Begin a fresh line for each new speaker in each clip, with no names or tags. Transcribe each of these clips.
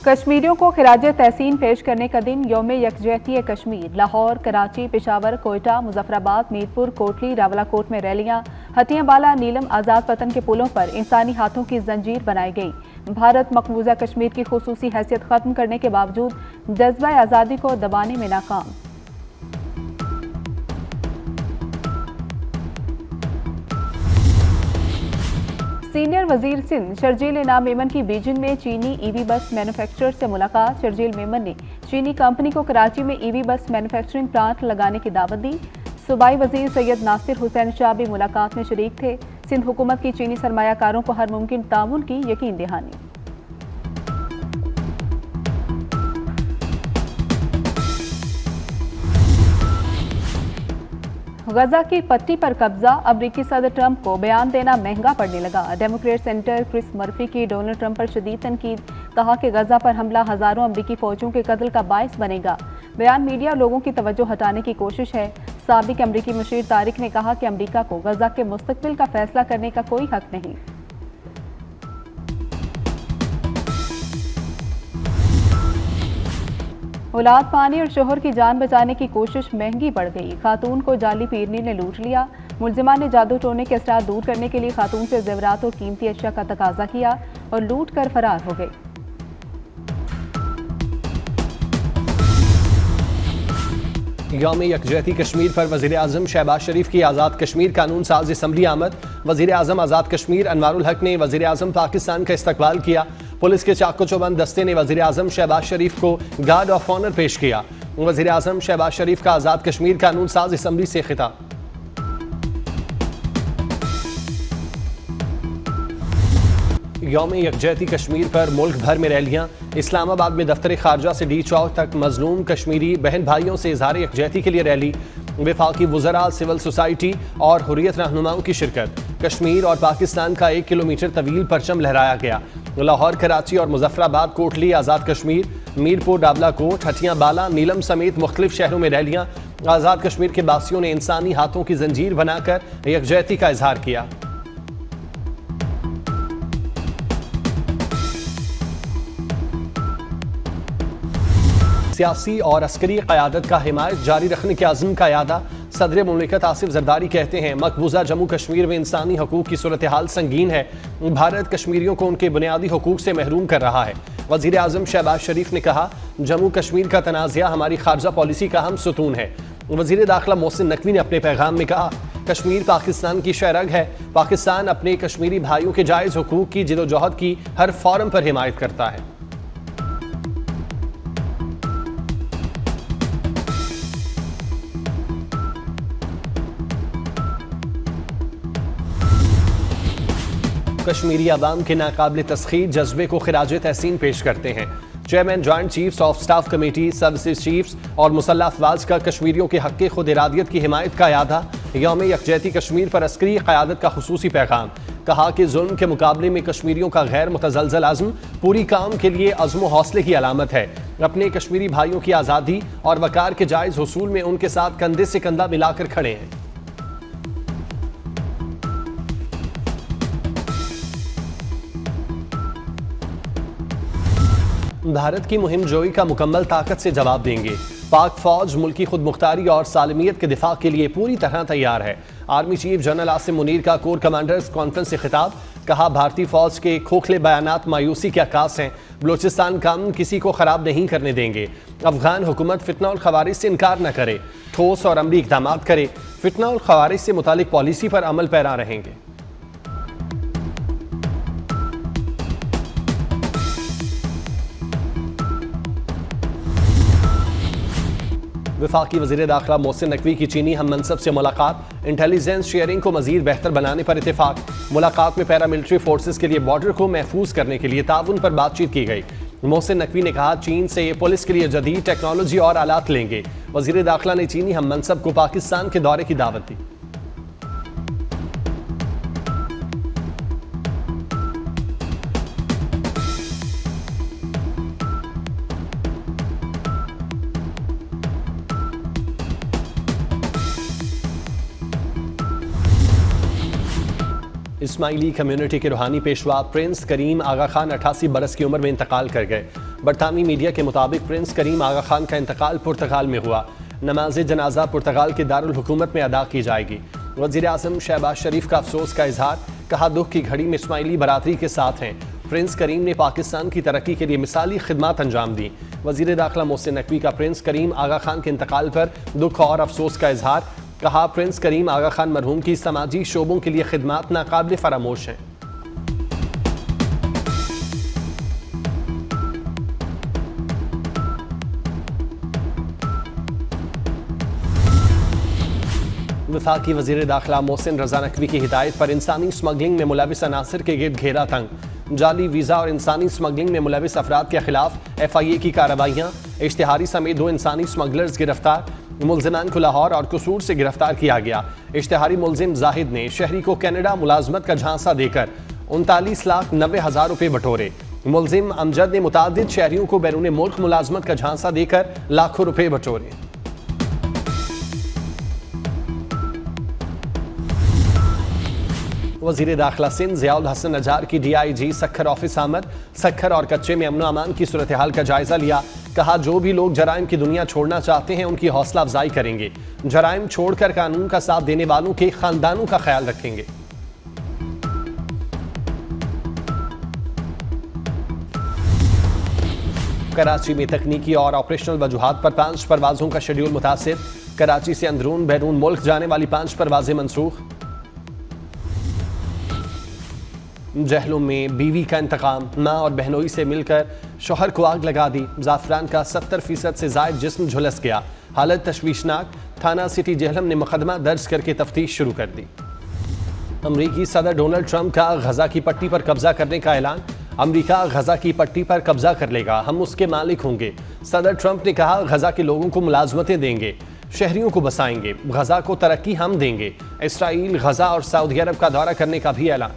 कश्मीरियों को खिराज तहसीन पेश करने का दिन यौम यकजहती कश्मीर। लाहौर, कराची, पेशावर, कोयटा, मुजफ्फराबाद, मीरपुर, कोटली, रावलाकोट में रैलियां। हथियाबाला, नीलम, आज़ाद पतन के पुलों पर इंसानी हाथों की जंजीर बनाई गई। भारत मकबूजा कश्मीर की खुसूसी हैसियत खत्म करने के बावजूद जज्बा आज़ादी को दबाने में नाकाम। सीनियर वजीर सिंध शर्जील इनाम मेमन की बीजिंग में चीनी ईवी बस मैन्युफैक्चरर से मुलाकात। शर्जील मेमन ने चीनी कंपनी को कराची में ईवी बस मैन्युफैक्चरिंग प्लांट लगाने की दावत दी। सूबाई वजीर सैयद नासिर हुसैन शाह भी मुलाकात में शरीक थे। सिंध हुकूमत की चीनी सरमायाकारों को हर मुमकिन ताउन की यकीन दहानी। गजा की पट्टी पर कब्जा। अमरीकी सदर ट्रंप को बयान देना महंगा पड़ने लगा। डेमोक्रेट सेनेटर क्रिस मर्फी की डोनाल्ड ट्रंप पर शदीद तनकीद। कहा कि गजा पर हमला हजारों अमरीकी फौजियों के कत्ल का बायस बनेगा। बयान मीडिया लोगों की तवज्जो हटाने की कोशिश है। साबिक अमरीकी मुशीर तारिक ने कहा कि अमरीका को गजा के मुस्तकबिल का फैसला करने का कोई हक नहीं। औलाद पाने और शोहर की जान बचाने की कोशिश महंगी पड़ गई। खातून को जाली पीरनी ने लूट लिया। मुलजिमा ने जादू टोने के असरार दूर करने के लिए खातून से जेवरात और कीमती अशिया का तकाजा किया और लूट कर फरार हो गए।
यौम यकजहती कश्मीर पर वज़ीर आज़म शहबाज शरीफ की आज़ाद कश्मीर कानून साज असम्बली आमद। वज़ीर आज़म आज़ाद कश्मीर अनवारुल हक ने वज़ीर आज़म पाकिस्तान का इस्तकबाल किया। पुलिस के चाको चौबंद दस्ते ने वज़ीर आज़म शहबाज शरीफ को गार्ड ऑफ ऑनर पेश किया। वज़ीर आज़म शहबाज शरीफ का आज़ाद कश्मीर कानून साज असम्बली से खिताब। यौम यकजहती कश्मीर पर मुल्क भर में रैलियां। इस्लामाबाद में दफ्तर खारजा से डी चौक तक मजलूम कश्मीरी बहन भाइयों से इजहार यकजहती के लिए रैली। वफाकी वज़रा, सिविल सोसाइटी और हुर्रियत रहनुमाओं की शिरकत। कश्मीर और पाकिस्तान का 1 किलोमीटर तवील परचम लहराया गया। लाहौर, कराची और मुजफ्फराबाद, कोटली, आज़ाद कश्मीर, मीरपुर, रावलाकोट, हथियाबाला, नीलम समेत मुख्तलिफ शहरों में रैलियां। आज़ाद कश्मीर के बासियों ने इंसानी हाथों की जंजीर बनाकर यकजहती का इजहार किया। सियासी और अस्करी क़यादत का हिमायत जारी रखने के अज़्म का यादा। सदर मुमलिकत आसिफ जरदारी कहते हैं मकबूजा जम्मू कश्मीर में इंसानी हकूक़ की सूरत हाल संगीन है। भारत कश्मीरियों को उनके बुनियादी हकूक़ से महरूम कर रहा है। वज़ीर आज़म शहबाज शरीफ ने कहा जम्मू कश्मीर का तनाज़ा हमारी खारजा पॉलिसी का अहम सुतून है। वज़ीर दाखिला मोहसिन नकवी ने अपने पैगाम में कहा कश्मीर पाकिस्तान की शहरग है। पाकिस्तान अपने कश्मीरी भाइयों के जायज़ हकूक़ की जिदोजहद की हर फॉरम पर हिमायत करता है। कश्मीरी अवाम के नाकाबिल तस्खीर जज्बे को खिराज तहसीन पेश करते हैं। Chairman joint chiefs of staff committee, services chiefs और मुसल्लह अफवाज का कश्मीरियों के हक़ खुद इरादियत की हिमायत का यादा। यौम यकजहती कश्मीर पर अस्करी क़यादत का खुसूसी पैगाम। कहा कि जुल्म के मुकाबले में कश्मीरियों का गैर मुतज़लज़ल अज़्म पूरी काम के लिए अज़्म व हौसले की अलामत है। अपने कश्मीरी भाइयों की आज़ादी और वक़ार के जायज़ हुसूल में उनके साथ कंधे से कंधा मिलाकर खड़े हैं। भारत की मुहिम जोई का मुकम्मल ताकत से जवाब देंगे। पाक फौज मुल्की खुद मुख्तारी और सालमियत के दिफा के लिए पूरी तरह तैयार है। Army chief general Asim Munir का कोर कमांडर्स कॉन्फ्रेंस से खिताब। कहा भारतीय फौज के खोखले बयानात मायूसी के अक्कास हैं। बलोचिस्तान का अमन किसी को खराब नहीं करने देंगे। अफगान हुकूमत फितना और खवारिज से इनकार न करे, ठोस और अमली इक़दाम करे। फितना और खवारिज से मुतालिक पॉलिसी पर अमल पैरा रहेंगे। वफाकी वज़ीर दाखिला मोहसिन नकवी की चीनी हम मनसब से मुलाकात। इंटेलिजेंस शेयरिंग को मज़ीद बेहतर बनाने पर इत्तेफाक। मुलाकात में पैरामिलिट्री फोर्सेस के लिए बॉर्डर को महफूज करने के लिए ताउन पर बातचीत की गई। मोहसिन नकवी ने कहा चीन से पुलिस के लिए जदीद टेक्नोलॉजी और आलात लेंगे। वज़ीर दाखिला ने चीनी हम मनसब को पाकिस्तान के दौरे की दावत दी। اسماعیلی کمیونٹی کے روحانی پیشوا پرنس کریم آغا خان 88 برس کی عمر میں انتقال کر گئے۔ برطانوی میڈیا کے مطابق پرنس کریم آغا خان کا انتقال پرتگال میں ہوا۔ نماز جنازہ پرتگال کے دارالحکومت میں ادا کی جائے گی۔ وزیر اعظم شہباز شریف کا افسوس کا اظہار، کہا دکھ کی گھڑی میں اسماعیلی برادری کے ساتھ ہیں۔ پرنس کریم نے پاکستان کی ترقی کے لیے مثالی خدمات انجام دی۔ وزیر داخلہ محسن نقوی کا پرنس کریم آغا خان کے انتقال پر دکھ اور افسوس کا اظہار، کہا پرنس کریم آغا خان مرحوم کی سماجی شعبوں کے لیے خدمات ناقابل فراموش ہیں۔ وفاقی وزیر داخلہ محسن رضا نقوی کی ہدایت پر انسانی اسمگلنگ میں ملوث عناصر کے گرد گھیرا تنگ، جعلی ویزا اور انسانی اسمگلنگ میں ملوث افراد کے خلاف FIA کی کارروائیاں، اشتہاری سمیت 2 انسانی اسمگلرز گرفتار، ملزمان کو لاہور اور قصور سے گرفتار کیا گیا۔ اشتہاری ملزم زاہد نے شہری کو کینیڈا ملازمت کا جھانسا دے کر 39,90,000 روپے بٹورے۔ ملزم امجد نے متعدد شہریوں کو بیرون ملک ملازمت کا جھانسا دے کر لاکھوں روپے بٹورے۔ وزیر داخلہ سندھ ضیاء الحسن نجار کی DIG سکھر آفس آمد، سکھر اور کچے میں امن و امان کی صورتحال کا جائزہ لیا، کہا جو بھی لوگ جرائم کی دنیا چھوڑنا چاہتے ہیں ان کی حوصلہ افزائی کریں گے، جرائم چھوڑ کر قانون کا ساتھ دینے والوں کے خاندانوں کا خیال رکھیں گے۔ کراچی میں تکنیکی اور آپریشنل وجوہات پر 5 پروازوں کا شیڈول متاثر، کراچی سے اندرون بیرون ملک جانے والی 5 پروازیں منسوخ۔ جہلم میں بیوی کا انتقام، ماں اور بہنوئی سے مل کر شوہر کو آگ لگا دی، زعفران کا 70% سے زائد جسم جھلس گیا، حالت تشویشناک، تھانہ سٹی جہلم نے مقدمہ درج کر کے تفتیش شروع کر دی۔ امریکی صدر ڈونلڈ ٹرمپ کا غزہ کی پٹی پر قبضہ کرنے کا اعلان، امریکہ غزہ کی پٹی پر قبضہ کر لے گا، ہم اس کے مالک ہوں گے۔ صدر ٹرمپ نے کہا غزہ کے لوگوں کو ملازمتیں دیں گے، شہریوں کو بسائیں گے، غزہ کو ترقی ہم دیں گے۔ اسرائیل، غزہ اور سعودی عرب کا دورہ کرنے کا بھی اعلان۔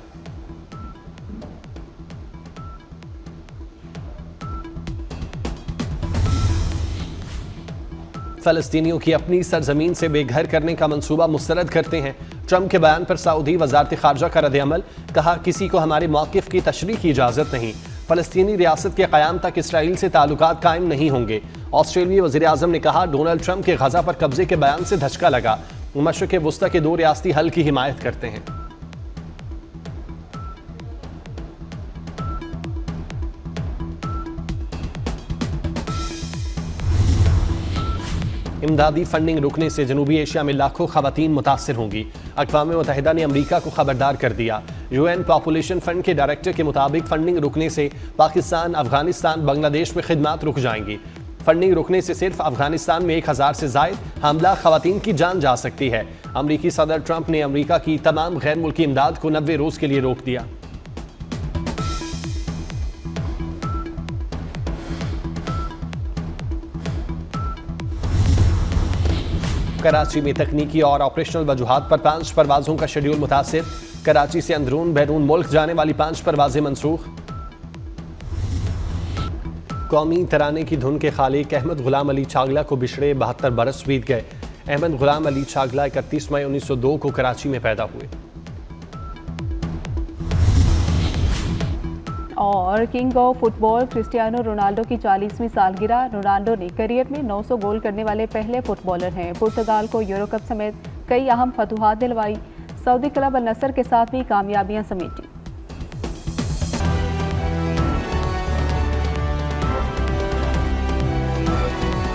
فلسطینیوں کی اپنی سرزمین سے بے گھر کرنے کا منصوبہ مسترد کرتے ہیں، ٹرمپ کے بیان پر سعودی وزارت خارجہ کا رد عمل، کہا کسی کو ہمارے موقف کی تشریح کی اجازت نہیں، فلسطینی ریاست کے قیام تک اسرائیل سے تعلقات قائم نہیں ہوں گے۔ آسٹریلوی وزیر اعظم نے کہا ڈونلڈ ٹرمپ کے غزہ پر قبضے کے بیان سے دھچکا لگا، مشرق وسطی کے 2 ریاستی حل کی حمایت کرتے ہیں۔ امدادی فنڈنگ رکنے سے جنوبی ایشیا میں لاکھوں خواتین متاثر ہوں گی، اقوام متحدہ نے امریکہ کو خبردار کر دیا۔ UN پاپولیشن فنڈ کے ڈائریکٹر کے مطابق فنڈنگ رکنے سے پاکستان، افغانستان، بنگلہ دیش میں خدمات رک جائیں گی۔ فنڈنگ رکنے سے صرف افغانستان میں 1000 سے زائد حاملہ خواتین کی جان جا سکتی ہے۔ امریکی صدر ٹرمپ نے امریکہ کی تمام غیر ملکی امداد کو 90 روز کے لیے روک دیا۔ کراچی میں تکنیکی اور آپریشنل وجوہات پر 5 پروازوں کا شیڈول متاثر، کراچی سے اندرون بیرون ملک جانے والی 5 پروازیں منسوخ۔ قومی ترانے کی دھن کے خالق احمد غلام علی چھاگلا کو بچھڑے 72 برس بیت گئے۔ احمد غلام علی چھاگلا 31 مئی 1902 کو کراچی میں پیدا ہوئے۔
اور king of football Cristiano Ronaldo کی 40ویں سالگرہ، رونالڈو نے کیریئر میں 900 گول کرنے والے پہلے فٹ بالر ہیں۔ پرتگال کو یورو کپ سمیت کئی اہم فتوحات دلوائی، سعودی کلب النصر کے ساتھ بھی کامیابیاں سمیٹی۔